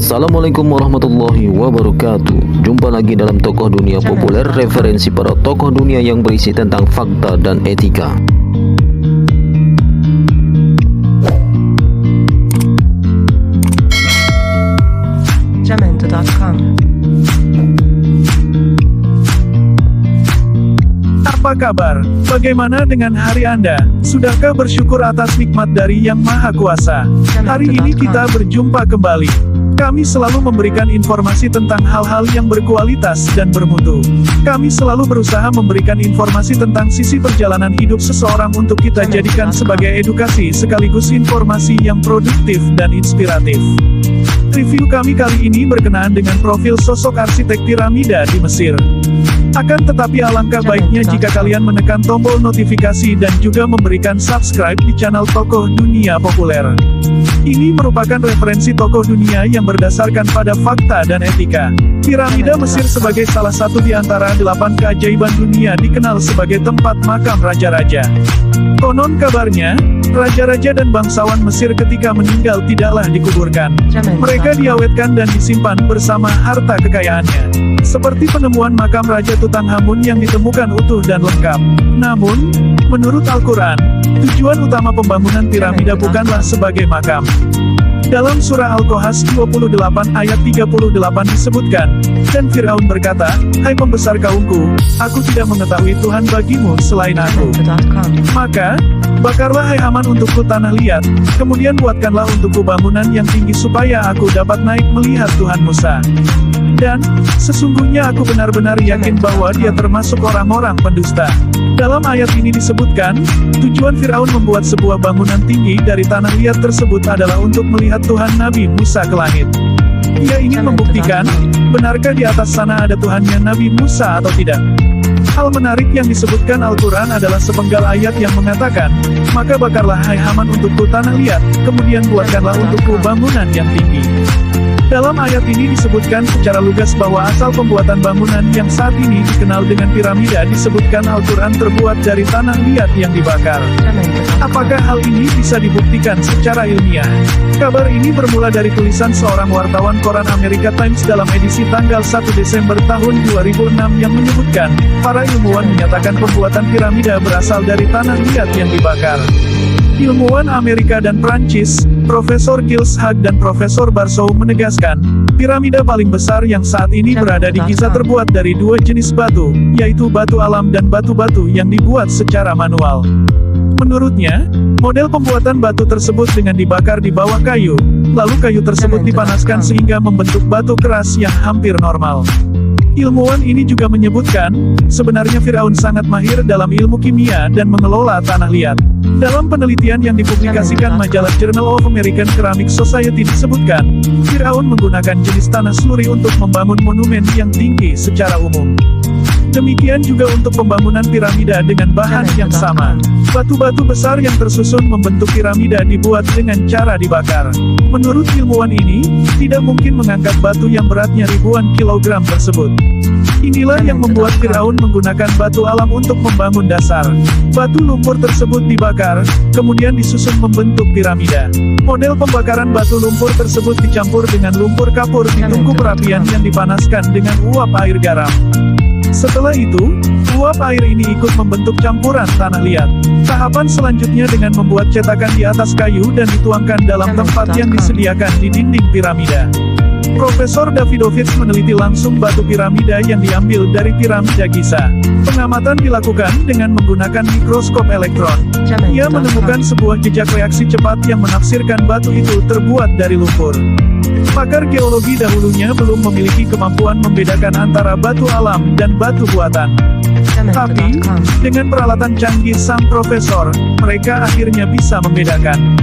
Assalamualaikum warahmatullahi wabarakatuh. Jumpa lagi dalam Tokoh Dunia Populer, referensi para tokoh dunia yang berisi tentang fakta dan etika. Jamendo.com. Apa kabar? Bagaimana dengan hari Anda? Sudahkah bersyukur atas nikmat dari Yang Maha Kuasa? Hari ini kita berjumpa kembali. Kami selalu memberikan informasi tentang hal-hal yang berkualitas dan bermutu. Kami selalu berusaha memberikan informasi tentang sisi perjalanan hidup seseorang untuk kita jadikan sebagai edukasi sekaligus informasi yang produktif dan inspiratif. Review kami kali ini berkenaan dengan profil sosok arsitek piramida di Mesir. Akan tetapi alangkah baiknya jika kalian menekan tombol notifikasi dan juga memberikan subscribe di channel Tokoh Dunia Populer. Ini merupakan referensi tokoh dunia yang berdasarkan pada fakta dan etika. Piramida Mesir sebagai salah satu di antara 8 keajaiban dunia dikenal sebagai tempat makam raja-raja. Konon kabarnya, raja-raja dan bangsawan Mesir ketika meninggal tidaklah dikuburkan. Mereka diawetkan dan disimpan bersama harta kekayaannya. Seperti penemuan makam Raja Tutankhamun yang ditemukan utuh dan lengkap. Namun, menurut Al-Quran, tujuan utama pembangunan piramida bukanlah sebagai makam. Dalam surah Al-Qasas 28 ayat 38 disebutkan, dan Fir'aun berkata, "Hai pembesar kaumku, aku tidak mengetahui Tuhan bagimu selain aku. Maka, bakarlah hai Haman untukku tanah liat, kemudian buatkanlah untukku bangunan yang tinggi supaya aku dapat naik melihat Tuhan Musa. Dan, sesungguhnya aku benar-benar yakin bahwa dia termasuk orang-orang pendusta." Dalam ayat ini disebutkan, tujuan Fir'aun membuat sebuah bangunan tinggi dari tanah liat tersebut adalah untuk melihat Tuhan Nabi Musa ke langit. Ia ingin membuktikan, benarkah di atas sana ada Tuhannya Nabi Musa atau tidak. Hal menarik yang disebutkan Al-Quran adalah sepenggal ayat yang mengatakan, "Maka bakarlah hai Haman untukku tanah liat, kemudian buatkanlah untukku bangunan yang tinggi." Dalam ayat ini disebutkan secara lugas bahwa asal pembuatan bangunan yang saat ini dikenal dengan piramida disebutkan Al-Quran terbuat dari tanah liat yang dibakar. Apakah hal ini bisa dibuktikan secara ilmiah? Kabar ini bermula dari tulisan seorang wartawan koran Amerika Times dalam edisi tanggal 1 Desember tahun 2006 yang menyebutkan, para ilmuwan menyatakan pembuatan piramida berasal dari tanah liat yang dibakar. Ilmuwan Amerika dan Prancis, Profesor Gilles Hag dan Profesor Barsow menegaskan, piramida paling besar yang saat ini berada di Giza terbuat dari dua jenis batu, yaitu batu alam dan batu-batu yang dibuat secara manual. Menurutnya, model pembuatan batu tersebut dengan dibakar di bawah kayu, lalu kayu tersebut dipanaskan sehingga membentuk batu keras yang hampir normal. Ilmuwan ini juga menyebutkan, sebenarnya Fir'aun sangat mahir dalam ilmu kimia dan mengelola tanah liat. Dalam penelitian yang dipublikasikan majalah Journal of American Ceramic Society disebutkan, Fir'aun menggunakan jenis tanah slurry untuk membangun monumen yang tinggi secara umum. Demikian juga untuk pembangunan piramida dengan bahan yang sama. Batu-batu besar yang tersusun membentuk piramida dibuat dengan cara dibakar. Menurut ilmuwan ini, tidak mungkin mengangkat batu yang beratnya ribuan kilogram tersebut. Inilah yang membuat Fir'aun menggunakan batu alam untuk membangun dasar. Batu lumpur tersebut dibakar, kemudian disusun membentuk piramida. Model pembakaran batu lumpur tersebut dicampur dengan lumpur kapur di tungku perapian yang dipanaskan dengan uap air garam. Setelah itu, uap air ini ikut membentuk campuran tanah liat. Tahapan selanjutnya dengan membuat cetakan di atas kayu dan dituangkan dalam tempat yang disediakan di dinding piramida. Profesor Davidovich meneliti langsung batu piramida yang diambil dari piramida Giza. Pengamatan dilakukan dengan menggunakan mikroskop elektron. Ia menemukan sebuah jejak reaksi cepat yang menafsirkan batu itu terbuat dari lumpur. Pakar geologi dahulunya belum memiliki kemampuan membedakan antara batu alam dan batu buatan. Tapi, dengan peralatan canggih sang profesor, mereka akhirnya bisa membedakan.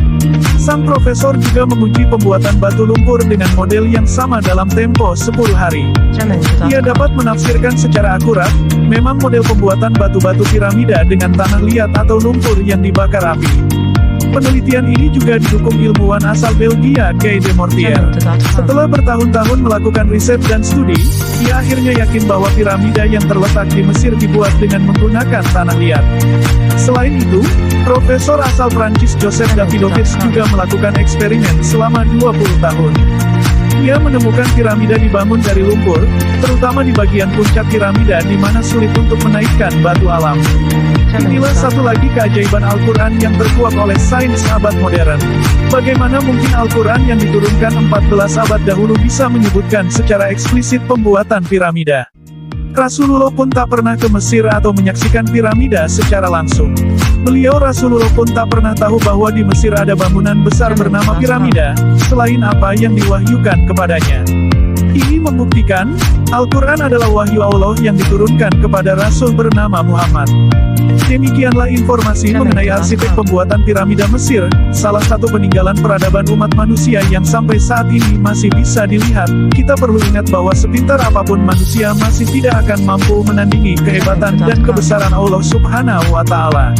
Sang profesor juga menguji pembuatan batu lumpur dengan model yang sama dalam tempo 10 hari. Ia dapat menafsirkan secara akurat, memang model pembuatan batu-batu piramida dengan tanah liat atau lumpur yang dibakar api. Penelitian ini juga didukung ilmuwan asal Belgia Guy de Mortier. Setelah bertahun-tahun melakukan riset dan studi, ia akhirnya yakin bahwa piramida yang terletak di Mesir dibuat dengan menggunakan tanah liat. Selain itu, Profesor asal Prancis Joseph Davidovich juga melakukan eksperimen selama 20 tahun. Ia menemukan piramida dibangun dari lumpur, terutama di bagian puncak piramida di mana sulit untuk menaikkan batu alam. Inilah satu lagi keajaiban Al-Quran yang terkuak oleh sains abad modern. Bagaimana mungkin Al-Quran yang diturunkan 14 abad dahulu bisa menyebutkan secara eksplisit pembuatan piramida? Rasulullah pun tak pernah ke Mesir atau menyaksikan piramida secara langsung. Rasulullah pun tak pernah tahu bahwa di Mesir ada bangunan besar bernama piramida, selain apa yang diwahyukan kepadanya. Ini membuktikan, Al-Quran adalah wahyu Allah yang diturunkan kepada Rasul bernama Muhammad. Demikianlah informasi mengenai arsitek pembuatan piramida Mesir, salah satu peninggalan peradaban umat manusia yang sampai saat ini masih bisa dilihat. Kita perlu ingat bahwa sepintar apapun manusia masih tidak akan mampu menandingi kehebatan dan kebesaran Allah Subhanahu wa Ta'ala.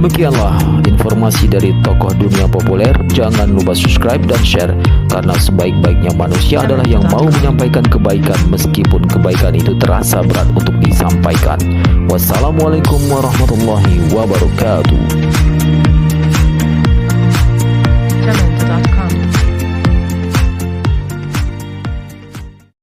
Demikianlah informasi dari tokoh dunia populer. Jangan lupa subscribe dan share, karena sebaik-baiknya manusia adalah yang mau menyampaikan kebaikan meskipun kebaikan itu terasa berat untuk disampaikan. Wassalamualaikum warahmatullahi wabarakatuh.